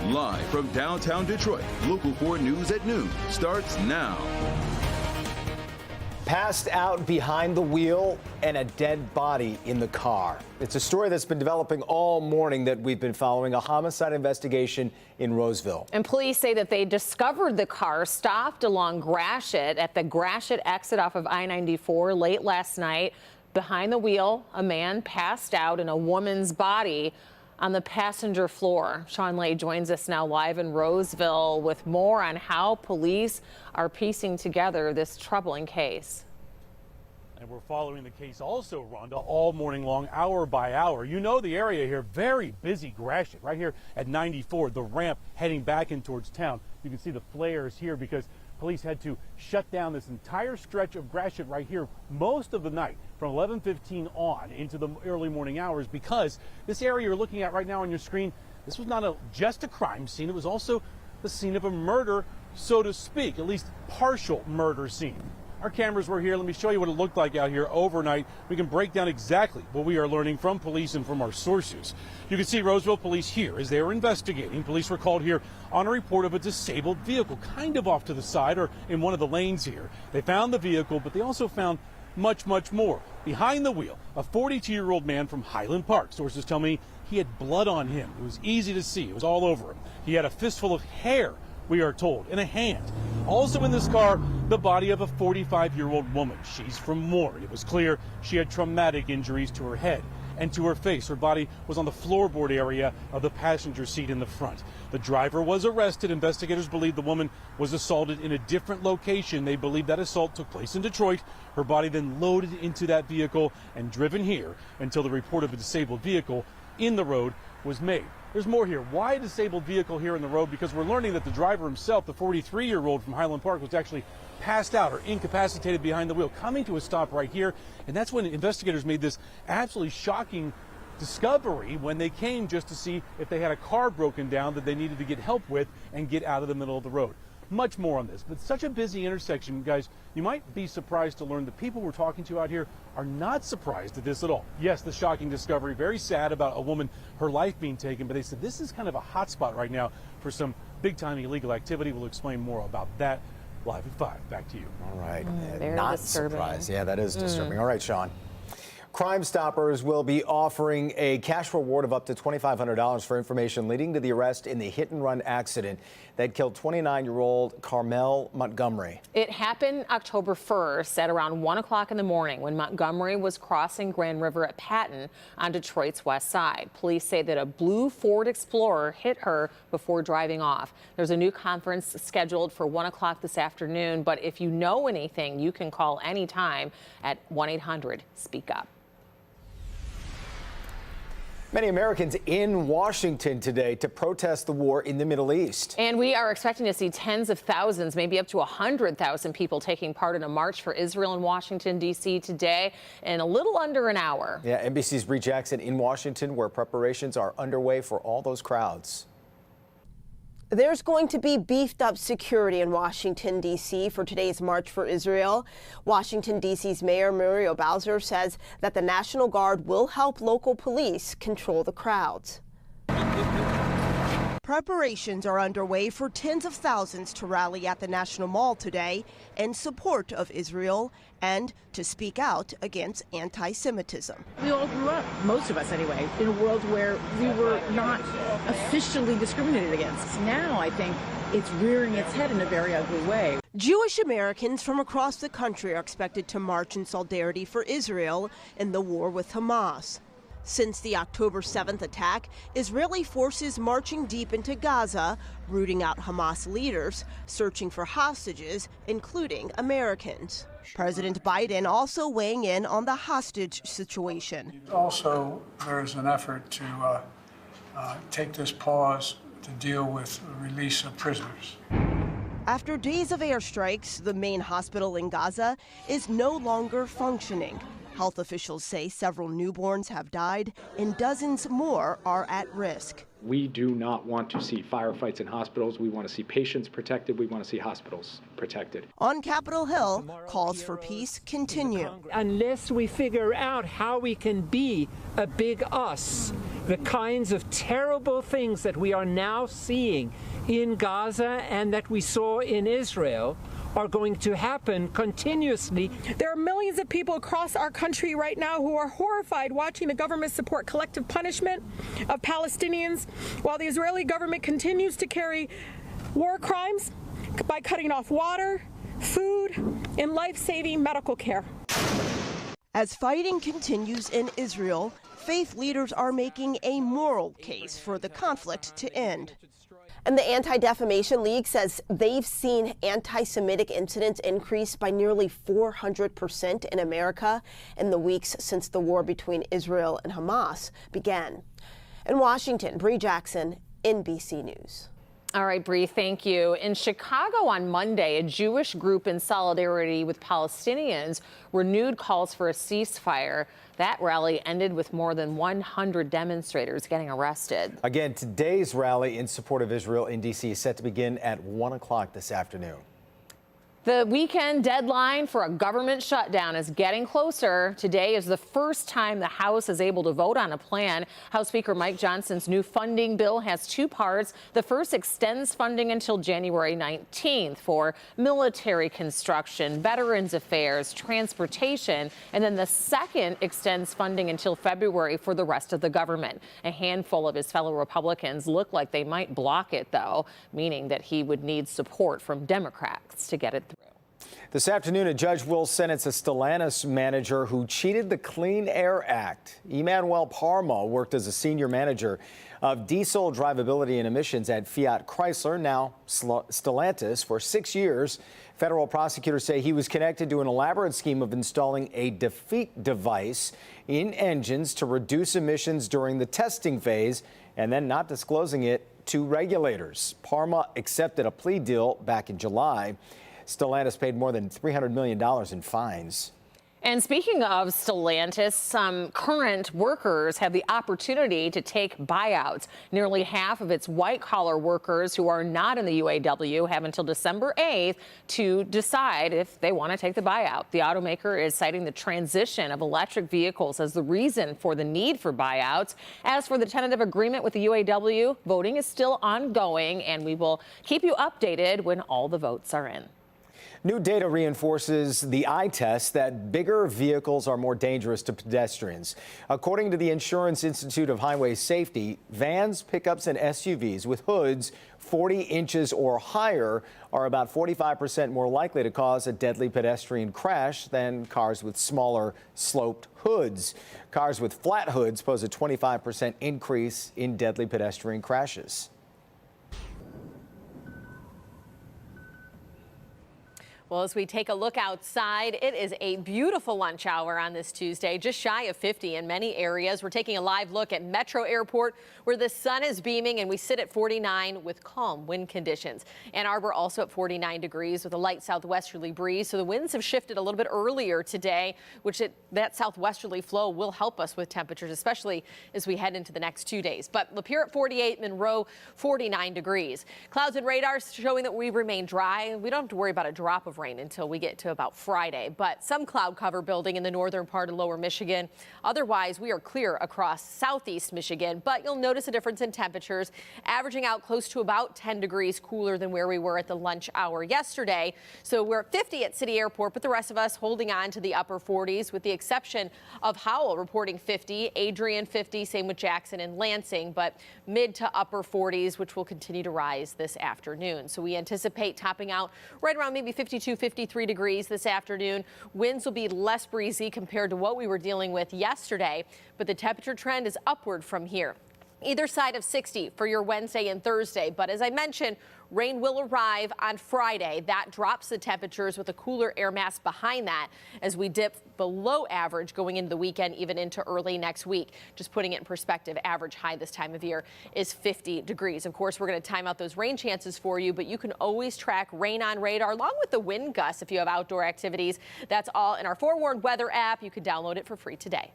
Live from downtown Detroit, Local 4 News at noon starts now. Passed out behind the wheel and a dead body in the car. It's a story that's been developing all morning that we've been following, a homicide investigation in Roseville. And police say that they discovered the car stopped along Gratiot at the Gratiot exit off of I-94 late last night. Behind the wheel, a man passed out in a woman's body on the passenger floor. Sean Lay joins us now live in Roseville with more on how police are piecing together this troubling case. And we're following the case also, Rhonda, all morning long, hour by hour. You know the area here, very busy. Gratiot, right here at 94, the ramp heading back in towards town. You can see the flares here because police had to shut down this entire stretch of Gratiot right here most of the night from 11:15 on into the early morning hours, because this area you're looking at right now on your screen, this was not just a crime scene. It was also the scene of a murder, so to speak, at least partial murder scene. Our cameras were here. Let me show you what it looked like out here overnight. We can break down exactly what we are learning from police and from our sources. You can see Roseville police here as they were investigating. Police were called here on a report of a disabled vehicle kind of off to the side or in one of the lanes here. They found the vehicle, but they also found much more. Behind the wheel, a 42-year-old man from Highland Park. Sources tell me he had blood on him. It was easy to see. It was all over him. He had a fistful of hair, we are told, in a hand. Also in this car, the body of a 45-year-old woman. She's from Ward. It was clear she had traumatic injuries to her head and to her face. Her body was on the floorboard area of the passenger seat in the front. The driver was arrested. Investigators believe the woman was assaulted in a different location. They believe that assault took place in Detroit. Her body then loaded into that vehicle and driven here until the report of a disabled vehicle in the road was made. There's more here. Why a disabled vehicle here in the road? Because we're learning that the driver himself, the 43-year-old from Highland Park, was actually passed out or incapacitated behind the wheel, coming to a stop right here. And that's when investigators made this absolutely shocking discovery when they came just to see if they had a car broken down that they needed to get help with and get out of the middle of the road. Much more on this, but such a busy intersection, guys. You might be surprised to learn the people we're talking to out here are not surprised at this at all. Yes, the shocking discovery, very sad about a woman, her life being taken, but they said this is kind of a hot spot right now for some big-time illegal activity. We'll explain more about that live at 5. Back to you. All right. Very Not disturbing. surprised. Yeah, that is disturbing. All right, Sean. Crime Stoppers will be offering a cash reward of up to $2,500 for information leading to the arrest in the hit-and-run accident that killed 29-year-old Carmel Montgomery. It happened October 1st at around 1 o'clock in the morning when Montgomery was crossing Grand River at Patton on Detroit's west side. Police say that a blue Ford Explorer hit her before driving off. There's a new conference scheduled for 1 o'clock this afternoon, but if you know anything, you can call anytime at 1-800-SPEAK-UP. Many Americans in Washington today to protest the war in the Middle East. And we are expecting to see tens of thousands, maybe up to 100,000 people taking part in a march for Israel in Washington, D.C. today in a little under an hour. Yeah, NBC's Bree Jackson in Washington, where preparations are underway for all those crowds. There's going to be beefed up security in Washington, D.C. for today's March for Israel. Washington, D.C.'s Mayor Muriel Bowser says that the National Guard will help local police control the crowds. Preparations are underway for tens of thousands to rally at the National Mall today in support of Israel and to speak out against anti-Semitism. We all grew up, most of us anyway, in a world where we were not officially discriminated against. Now I think it's rearing its head in a very ugly way. Jewish Americans from across the country are expected to march in solidarity for Israel in the war with Hamas. Since the October 7th attack, Israeli forces marching deep into Gaza, rooting out Hamas leaders, searching for hostages, including Americans. President Biden also weighing in on the hostage situation. Also, there is an effort to take this pause to deal with the release of prisoners. After days of airstrikes, the main hospital in Gaza is no longer functioning. Health officials say several newborns have died and dozens more are at risk. We do not want to see firefights in hospitals. We want to see patients protected. We want to see hospitals protected. On Capitol Hill, calls for peace continue. Unless we figure out how we can be a big us, the kinds of terrible things that we are now seeing in Gaza and that we saw in Israel are going to happen continuously. There are millions of people across our country right now who are horrified watching the government support collective punishment of Palestinians while the Israeli government continues to carry war crimes by cutting off water, food, and life-saving medical care. As fighting continues in Israel, faith leaders are making a moral case for the conflict to end. And the Anti-Defamation League says they've seen anti-Semitic incidents increase by nearly 400% in America in the weeks since the war between Israel and Hamas began. In Washington, Bree Jackson, NBC News. All right, Bree, thank you. In Chicago on Monday, a Jewish group in solidarity with Palestinians renewed calls for a ceasefire. That rally ended with more than 100 demonstrators getting arrested. Again, today's rally in support of Israel in D.C. is set to begin at 1 o'clock this afternoon. The weekend deadline for a government shutdown is getting closer. Today is the first time the House is able to vote on a plan. House Speaker Mike Johnson's new funding bill has two parts. The first extends funding until January 19th for military construction, veterans affairs, transportation, and then the second extends funding until February for the rest of the government. A handful of his fellow Republicans look like they might block it, though, meaning that he would need support from Democrats to get it through. This afternoon, a judge will sentence a Stellantis manager who cheated the Clean Air Act. Emmanuel Parma worked as a senior manager of diesel drivability and emissions at Fiat Chrysler, now Stellantis, for 6 years. Federal prosecutors say he was connected to an elaborate scheme of installing a defeat device in engines to reduce emissions during the testing phase and then not disclosing it to regulators. Parma accepted a plea deal back in July. Stellantis paid more than $300 million in fines. And speaking of Stellantis, some current workers have the opportunity to take buyouts. Nearly half of its white-collar workers who are not in the UAW have until December 8th to decide if they want to take the buyout. The automaker is citing the transition of electric vehicles as the reason for the need for buyouts. As for the tentative agreement with the UAW, voting is still ongoing, and we will keep you updated when all the votes are in. New data reinforces the eye test that bigger vehicles are more dangerous to pedestrians. According to the Insurance Institute of Highway Safety, vans, pickups, and SUVs with hoods 40 inches or higher are about 45% more likely to cause a deadly pedestrian crash than cars with smaller sloped hoods. Cars with flat hoods pose a 25% increase in deadly pedestrian crashes. Well, as we take a look outside, it is a beautiful lunch hour on this Tuesday, just shy of 50 in many areas. We're taking a live look at Metro Airport, where the sun is beaming, and we sit at 49 with calm wind conditions. Ann Arbor also at 49 degrees with a light southwesterly breeze. So the winds have shifted a little bit earlier today, which that southwesterly flow will help us with temperatures, especially as we head into the next 2 days. But Lapeer at 48, Monroe 49 degrees. Clouds and radars showing that we remain dry. We don't have to worry about a drop of rain until we get to about Friday, but some cloud cover building in the northern part of lower Michigan. Otherwise, we are clear across southeast Michigan, but you'll notice a difference in temperatures, averaging out close to about 10 degrees cooler than where we were at the lunch hour yesterday. So we're at 50 at City Airport, but the rest of us holding on to the upper 40s, with the exception of Howell reporting 50, Adrian 50, same with Jackson and Lansing, but mid to upper 40s, which will continue to rise this afternoon. So we anticipate topping out right around maybe 52, 53 degrees this afternoon. Winds will be less breezy compared to what we were dealing with yesterday, but the temperature trend is upward from here. Either side of 60 for your Wednesday and Thursday. But as I mentioned, rain will arrive on Friday. That drops the temperatures with a cooler air mass behind that as we dip below average going into the weekend, even into early next week. Just putting it in perspective, average high this time of year is 50 degrees. Of course, we're going to time out those rain chances for you, but you can always track rain on radar along with the wind gusts if you have outdoor activities. That's all in our Forewarned Weather app. You can download it for free today.